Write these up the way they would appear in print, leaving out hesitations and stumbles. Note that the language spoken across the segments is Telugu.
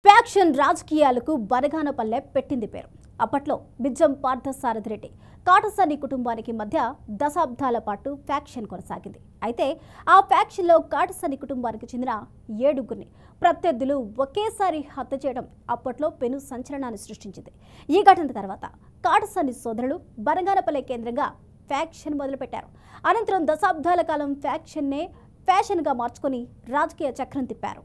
ఫ్యాక్షన్ రాజకీయాలకు బనగానపల్లె పెట్టింది పేరు. అప్పట్లో బిజ్జం పార్థసారథి రెడ్డి కాటసాని కుటుంబానికి మధ్య దశాబ్దాల పాటు ఫ్యాక్షన్ కొనసాగింది. అయితే ఆ ఫ్యాక్షన్లో కాటసాని కుటుంబానికి చెందిన 7గురిని ప్రత్యర్థులు ఒకేసారి హత్య చేయడం అప్పట్లో పెను సంచలనాన్ని సృష్టించింది. ఈ ఘటన తర్వాత కాటసాని సోదరులు బనగానపల్లె కేంద్రంగా ఫ్యాక్షన్ మొదలుపెట్టారు. అనంతరం దశాబ్దాల కాలం ఫ్యాక్షన్నే ఫ్యాషన్గా మార్చుకొని రాజకీయ చక్రం తిప్పారు.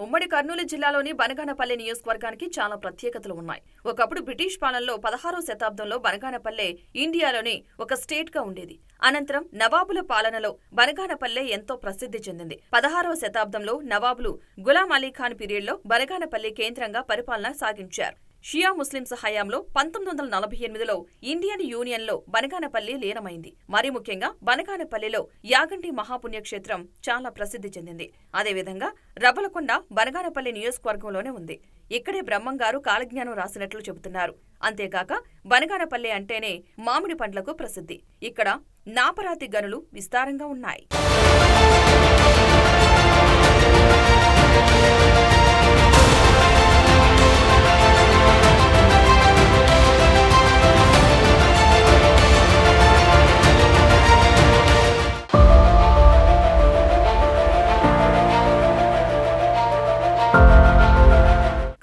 ఉమ్మడి కర్నూలు జిల్లాలోని బనగానపల్లె నియోజకవర్గానికి చాలా ప్రత్యేకతలు ఉన్నాయి. ఒకప్పుడు బ్రిటిష్ పాలనలో 16వ శతాబ్దంలో బనగానపల్లె ఇండియాలోని ఒక స్టేట్ గా ఉండేది. అనంతరం నవాబుల పాలనలో బనగానపల్లె ఎంతో ప్రసిద్ధి చెందింది. 16వ శతాబ్దంలో నవాబులు గులాం అలీ ఖాన్ పీరియడ్లో బనగానపల్లె కేంద్రంగా పరిపాలన సాగించారు. షియా ముస్లింస్ హయాంలో 1948లో ఇండియన్ యూనియన్లో బనగానపల్లి లీనమైంది. మరీ ముఖ్యంగా బనగానపల్లిలో యాగంటి మహాపుణ్యక్షేత్రం చాలా ప్రసిద్ధి చెందింది. అదేవిధంగా రవ్వలకొండ బనగానపల్లి నియోజకవర్గంలోనే ఉంది. ఇక్కడే బ్రహ్మంగారు కాలజ్ఞానం రాసినట్లు చెబుతున్నారు. అంతేగాక బనగానపల్లె అంటేనే మామిడి పండ్లకు ప్రసిద్ధి. ఇక్కడ నాపరాతి గనులు విస్తారంగా ఉన్నాయి.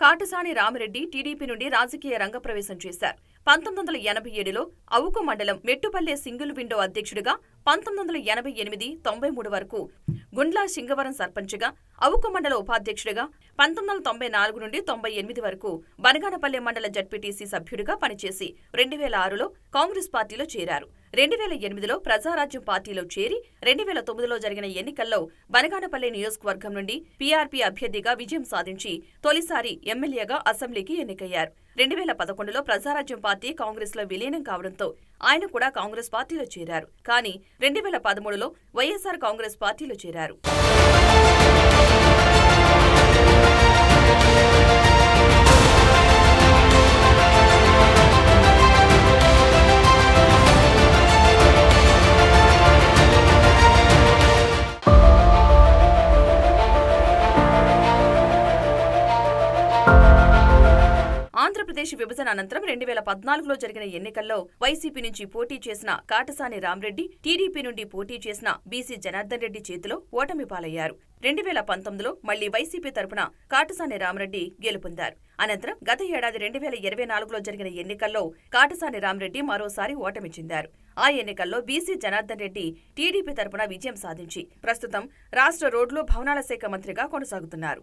కాటసాని రామిరెడ్డి టీడీపీ నుండి రాజకీయ రంగప్రవేశం చేశారు. 1987లో అవుకు మండలం మెట్టుపల్లె సింగిల్ విండో అధ్యక్షుడిగా, 1988-93 వరకు గుండ్లా సింగవరం సర్పంచ్గా, అవుకు మండల ఉపాధ్యక్షుడిగా, 1994 నుండి 98 వరకు బనగానపల్లె మండల జడ్పీటీసీ సభ్యుడిగా పనిచేసి 2006లో కాంగ్రెస్ పార్టీలో చేరారు. 2008లో ప్రజారాజ్యం పార్టీలో చేరి 2009లో జరిగిన ఎన్నికల్లో బనగానపల్లె నియోజకవర్గం నుండి పీఆర్పీ అభ్యర్థిగా విజయం సాధించి తొలిసారి ఎమ్మెల్యేగా అసెంబ్లీకి ఎన్నికయ్యారు. 2011లో ప్రజారాజ్యం పార్టీ కాంగ్రెస్ లో విలీనం కావడంతో ఆయన కూడా కాంగ్రెస్ పార్టీలో చేరారు. కానీ 2013లో వైఎస్ఆర్ కాంగ్రెస్ పార్టీలో చేరారు. ఆంధ్రప్రదేశ్ విభజన అనంతరం 2014లో జరిగిన ఎన్నికల్లో వైసీపీ నుంచి పోటీ చేసిన కాటసాని రామిరెడ్డి, టీడీపీ నుండి పోటీ చేసిన బీసీ జనార్దన్ రెడ్డి చేతిలో ఓటమి పాలయ్యారు. 2019లో మళ్లీ వైసీపీ తరపున కాటసాని రామిరెడ్డి గెలుపొందారు. అనంతరం గత ఏడాది 2024లో జరిగిన ఎన్నికల్లో కాటసాని రామిరెడ్డి మరోసారి ఓటమి చెందారు. ఆ ఎన్నికల్లో బీసీ జనార్దన్ రెడ్డి టీడీపీ తరపున విజయం సాధించి ప్రస్తుతం రాష్ట్ర రోడ్లు భవనాల శాఖ మంత్రిగా కొనసాగుతున్నారు.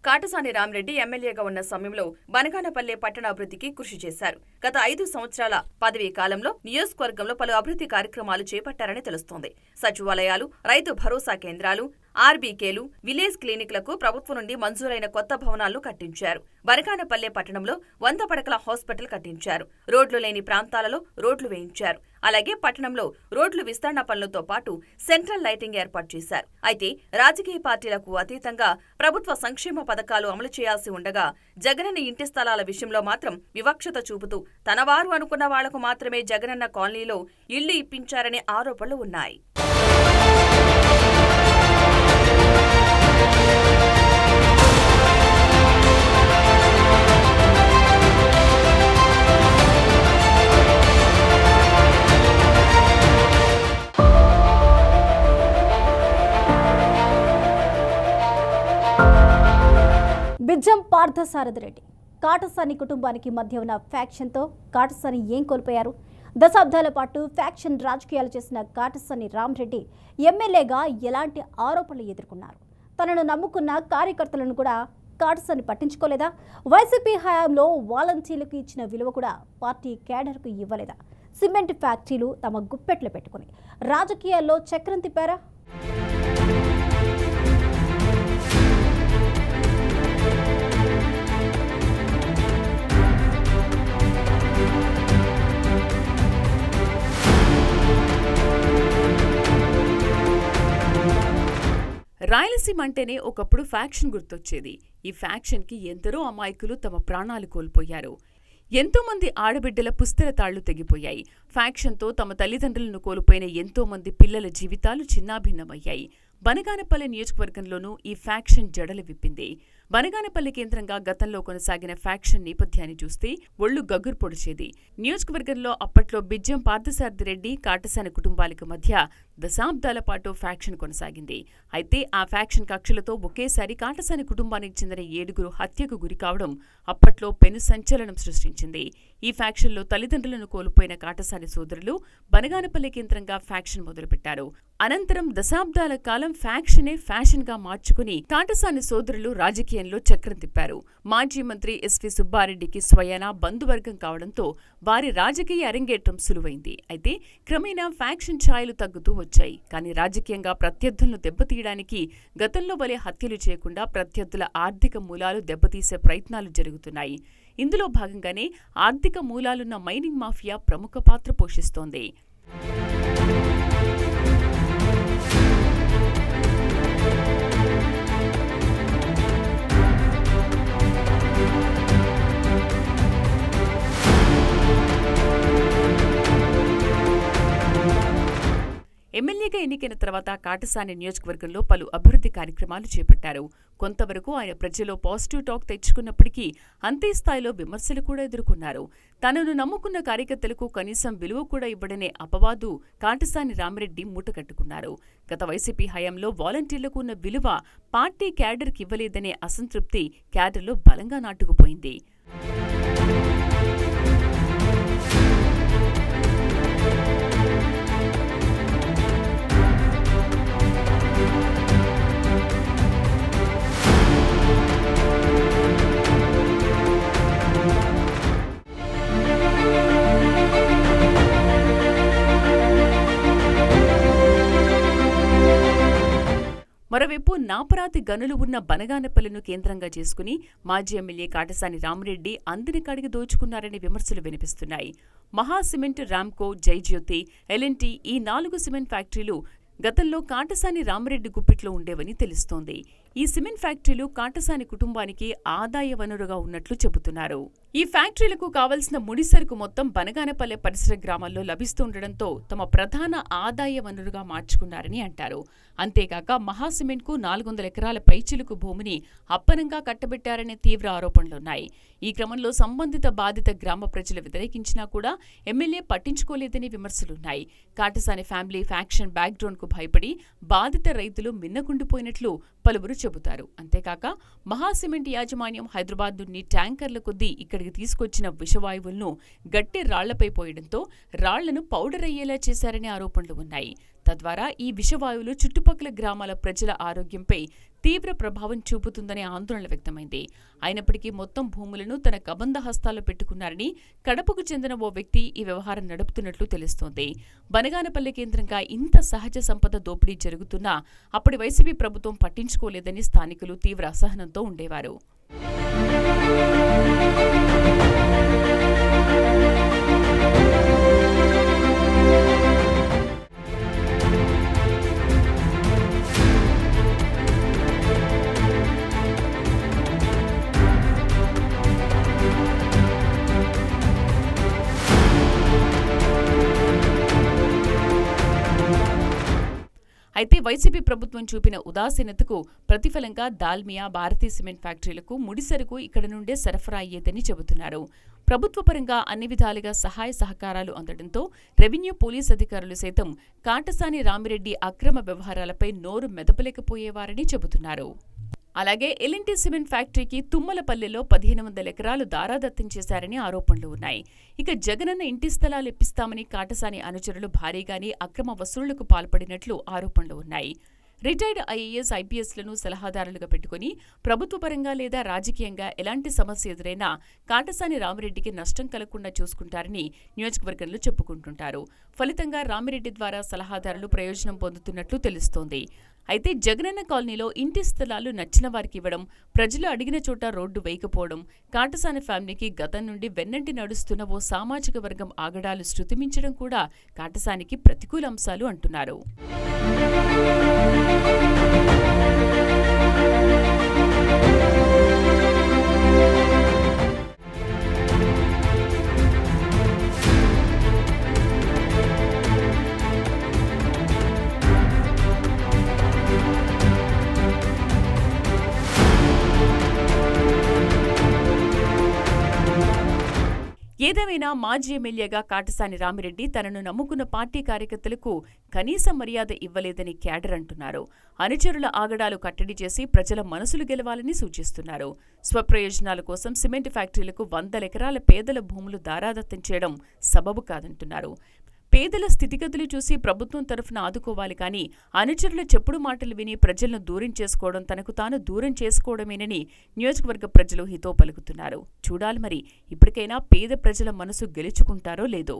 కాటసాని రామిరెడ్డి ఎమ్మెల్యేగా ఉన్న సమయంలో బనగానపల్లె పట్టణ అభివృద్ధికి కృషి చేశారు. గత 5 సంవత్సరాల పదవీ కాలంలో నియోజకవర్గంలో పలు అభివృద్ధి కార్యక్రమాలు చేపట్టారని తెలుస్తోంది. సచివాలయాలు, రైతు భరోసా కేంద్రాలు, ఆర్బీకేలు, విలేజ్ క్లినిక్లకు ప్రభుత్వం నుండి మంజూరైన కొత్త భవనాలను కట్టించారు. బనగానపల్లె పట్టణంలో 100 పడకల హాస్పిటల్ కట్టించారు. రోడ్లు లేని ప్రాంతాలలో రోడ్లు వేయించారు. అలాగే పట్టణంలో రోడ్లు విస్తరణ పనులతో పాటు సెంట్రల్ లైటింగ్ ఏర్పాటు చేశారు. అయితే రాజకీయ పార్టీలకు అతీతంగా ప్రభుత్వ సంక్షేమ పథకాలు అమలు చేయాల్సి ఉండగా జగనన్న ఇంటి స్థలాల విషయంలో మాత్రం వివక్షత చూపుతూ తనవారు అనుకున్న వాళ్లకు మాత్రమే జగనన్న కాలనీలో ఇళ్లు ఇప్పించారనే ఆరోపణలు ఉన్నాయి. బిజ్జం పార్థసారథి రెడ్డి కాటసాని కుటుంబానికి మధ్య ఉన్న ఫ్యాక్షన్తో కాటసాని ఏం కోల్పోయారు? దశాబ్దాల పాటు ఫ్యాక్షన్ రాజకీయాలు చేసిన కాటసాని రామిరెడ్డి ఎమ్మెల్యేగా ఎలాంటి ఆరోపణలు ఎదుర్కొన్నారు? తనను నమ్ముకున్న కార్యకర్తలను కూడా కాటసాని పట్టించుకోలేదా? వైసీపీ హయాంలో వాలంటీర్లకు ఇచ్చిన విలువ కూడా పార్టీ కేడర్కు ఇవ్వలేదా? సిమెంట్ ఫ్యాక్టరీలు తమ గుప్పెట్లు పెట్టుకుని రాజకీయాల్లో చక్రం తిప్పారా? రాయలసీమ అంటేనే ఒకప్పుడు ఫ్యాక్షన్ గుర్తొచ్చేది. ఈ ఫ్యాక్షన్కి ఎందరో అమాయకులు తమ ప్రాణాలు కోల్పోయారు. ఎంతో మంది ఆడబిడ్డల పుస్తల తాళ్లు తెగిపోయాయి. ఫ్యాక్షన్తో తమ తల్లిదండ్రులను కోల్పోయిన ఎంతో మంది పిల్లల జీవితాలు చిన్నాభిన్నమయ్యాయి. బనగానపల్లె నియోజకవర్గంలోనూ ఈ ఫ్యాక్షన్ జడలు విప్పింది. బనగానపల్లె కేంద్రంగా గతంలో కొనసాగిన ఫ్యాక్షన్ నేపథ్యాన్ని చూస్తే ఒళ్లు గగురు పొడిచేది. నియోజకవర్గంలో అప్పట్లో బిజ్జం పార్థసారథిరెడ్డి, కాటసాని కుటుంబాలకు మధ్య దశాబ్దాల పాటు ఫ్యాక్షన్ కొనసాగింది. అయితే ఆ ఫ్యాక్షన్ కక్షలతో ఒకేసారి కాటసాని కుటుంబానికి చెందిన 7గురు హత్యకు గురికావడం అప్పట్లో పెను సంచలనం సృష్టించింది. ఈ ఫ్యాక్షన్లో తల్లిదండ్రులను కోల్పోయిన కాటసాని సోదరులు బనగానపల్లె కేంద్రంగా ఫ్యాక్షన్ మొదలుపెట్టారు. అనంతరం దశాబ్దాల కాలం ఫ్యాక్షనే ఫ్యాషన్ గా మార్చుకుని కాటసాని సోదరులు రాజకీయంలో చక్రం తిప్పారు. మాజీ మంత్రి ఎస్వి సుబ్బారెడ్డికి స్వయానా బంధువర్గం కావడంతో వారి రాజకీయ అరంగేట్రం సులువైంది. అయితే క్రమేణా ఫ్యాక్షన్ ఛాయలు తగ్గుతూ వచ్చాయి. కానీ రాజకీయంగా ప్రత్యర్థులను దెబ్బతీయడానికి గతంలో వలె హత్యలు చేయకుండా ప్రత్యర్థుల ఆర్థిక మూలాలు దెబ్బతీసే ప్రయత్నాలు జరుగుతున్నాయి. ఇందులో భాగంగానే ఆర్థిక మూలాలున్న మైనింగ్ మాఫియా ప్రముఖ పాత్ర పోషిస్తోంది. ఎమ్మెల్యేగా ఎన్నికైన తర్వాత కాటసాని నియోజకవర్గంలో పలు అభివృద్ధి కార్యక్రమాలు చేపట్టారు. కొంతవరకు ఆయన ప్రజల్లో పాజిటివ్ టాక్ తెచ్చుకున్నప్పటికీ అంతే స్థాయిలో విమర్శలు కూడా ఎదుర్కొన్నారు. తనను నమ్ముకున్న కార్యకర్తలకు కనీసం విలువ కూడా ఇవ్వడనే అపవాదు కాటసాని రామిరెడ్డి మూటకట్టుకున్నారు. గత వైసీపీ హయాంలో వాలంటీర్లకు ఉన్న విలువ పార్టీ క్యాడర్కి ఇవ్వలేదనే అసంతృప్తి క్యాడర్లో బలంగా నాటుకుపోయింది. మరోవైపు నాపరాతి గనులు ఉన్న బనగానపల్లెను కేంద్రంగా చేసుకుని మాజీ ఎమ్మెల్యే కాటసాని రామిరెడ్డి అందిన కాడికి దోచుకున్నారనే విమర్శలు వినిపిస్తున్నాయి. మహా సిమెంట్, రామ్కో, జైజ్యోతి, ఎల్ఎన్టీ ఈ 4 సిమెంట్ ఫ్యాక్టరీలు గతంలో కాటసాని రామిరెడ్డి గుప్పిట్లో ఉండేవని తెలుస్తోంది. ఈ సిమెంట్ ఫ్యాక్టరీలు కాటసాని కుటుంబానికి ఆదాయ వనరుగా ఉన్నట్లు చెబుతున్నారు. ఈ ఫ్యాక్టరీలకు కావలసిన ముడిసరుకు మొత్తం బనగానపల్లె పరిసర గ్రామాల్లో లభిస్తుండటంతో తమ ప్రధాన ఆదాయ వనరుగా మార్చుకున్నారని అంటారు. అంతేకాక మహాసిమెంట్కు 400 ఎకరాల పైచిలుకు భూమిని అప్పనంగా కట్టబెట్టారనే తీవ్ర ఆరోపణలున్నాయి. ఈ క్రమంలో సంబంధిత బాధిత గ్రామ ప్రజలు వ్యతిరేకించినా కూడా ఎమ్మెల్యే పట్టించుకోలేదని విమర్శలున్నాయి. కాటసాని ఫ్యామిలీ ఫ్యాక్షన్ బ్యాక్గ్రౌండ్కు భయపడి బాధిత రైతులు మిన్నకుండిపోయినట్లు పలువురు చెబుతారు. అంతేకాక మహాసిమెంట్ యాజమాన్యం హైదరాబాద్ నుండి ట్యాంకర్ల కొద్దీ ఇక్కడికి తీసుకొచ్చిన విషవాయువులను గట్టి రాళ్లపై పోయడంతో రాళ్లను పౌడర్ అయ్యేలా చేశారనే ఆరోపణలు ఉన్నాయి. తద్వారా ఈ విషవాయువులు చుట్టుపక్కల గ్రామాల ప్రజల ఆరోగ్యంపై తీవ్ర ప్రభావం చూపుతుందనే ఆందోళన వ్యక్తమైంది. అయినప్పటికీ మొత్తం భూములను తన కబంధ హస్తాల్లో పెట్టుకున్నారని కడపకు చెందిన ఓ వ్యక్తి ఈ వ్యవహారం నడుపుతున్నట్లు తెలుస్తోంది. బనగానపల్లె కేంద్రంగా ఇంత సహజ సంపద దోపిడీ జరుగుతున్నా అప్పటి వైసీపీ ప్రభుత్వం పట్టించుకోలేదని స్థానికులు తీవ్ర అసహనంతో ఉండేవారు. అయితే వైసీపీ ప్రభుత్వం చూపిన ఉదాసీనతకు ప్రతిఫలంగా దాల్మియా, భారతీ సిమెంట్ ఫ్యాక్టరీలకు ముడిసరుకు ఇక్కడ నుండే సరఫరా అయ్యేదని చెబుతున్నారు. ప్రభుత్వ పరంగా అన్ని విధాలుగా సహాయ సహకారాలు అందడంతో రెవెన్యూ, పోలీస్ అధికారులు సైతం కాటసాని రామిరెడ్డి అక్రమ వ్యవహారాలపై నోరు మెదపలేకపోయేవారని చెబుతున్నారు. అలాగే ఎల్ఎన్టీ సిమెంట్ ఫ్యాక్టరీకి తుమ్మలపల్లెలో 1500 ఎకరాలు దారాదత్తం చేశారని ఆరోపణలు ఉన్నాయి. ఇక జగనన్న ఇంటి స్థలాలు ఇప్పిస్తామని కాటసాని అనుచరులు భారీగానే అక్రమ వసూళ్లకు పాల్పడినట్లు ఆరోపణలు ఉన్నాయి. రిటైర్డ్ ఐఏఎస్, ఐపీఎస్లను సలహాదారులుగా పెట్టుకుని ప్రభుత్వపరంగా లేదా రాజకీయంగా ఎలాంటి సమస్య ఎదురైనా కాటసాని రామిరెడ్డికి నష్టం కలగకుండా చూసుకుంటారని నియోజకవర్గంలో చెప్పుకుంటుంటారు. ఫలితంగా రామిరెడ్డి ద్వారా సలహాదారులు ప్రయోజనం పొందుతున్నట్లు తెలుస్తోంది. అయితే జగనన్న కాలనీలో ఇంటి స్థలాలు నచ్చిన వారికి ఇవ్వడం, ప్రజలు అడిగిన చోట రోడ్డు వేయకపోవడం, కాటసాని ఫ్యామిలీకి గతం నుండి వెన్నంటి నడుస్తున్న ఓ సామాజిక వర్గం ఆగడాలు శృతిమించడం కూడా కాటసానికి ప్రతికూల అంశాలు అంటున్నారు. ఏదేమైనా మాజీ ఎమ్మెల్యేగా కాటసాని రామిరెడ్డి తనను నమ్ముకున్న పార్టీ కార్యకర్తలకు కనీస మర్యాద ఇవ్వలేదని క్యాడర్ అంటున్నారు. అనుచరుల ఆగడాలు కట్టడి చేసి ప్రజల మనసులు గెలవాలని సూచిస్తున్నారు. స్వప్రయోజనాల కోసం సిమెంట్ ఫ్యాక్టరీలకు 100 ఎకరాల పేదల భూములు దారాదత్తం చేయడం సబబు కాదంటున్నారు. పేదల స్థితిగతులు చూసి ప్రభుత్వం తరఫున ఆదుకోవాలి కానీ అనుచరుల చెప్పుడు మాటలు విని ప్రజలను దూరం చేసుకోవడం తనకు తాను దూరం చేసుకోవడమేనని నియోజకవర్గ ప్రజలు హితో పలుకుతున్నారు. చూడాలి మరి ఇప్పటికైనా పేద ప్రజల మనసు గెలుచుకుంటారో లేదో.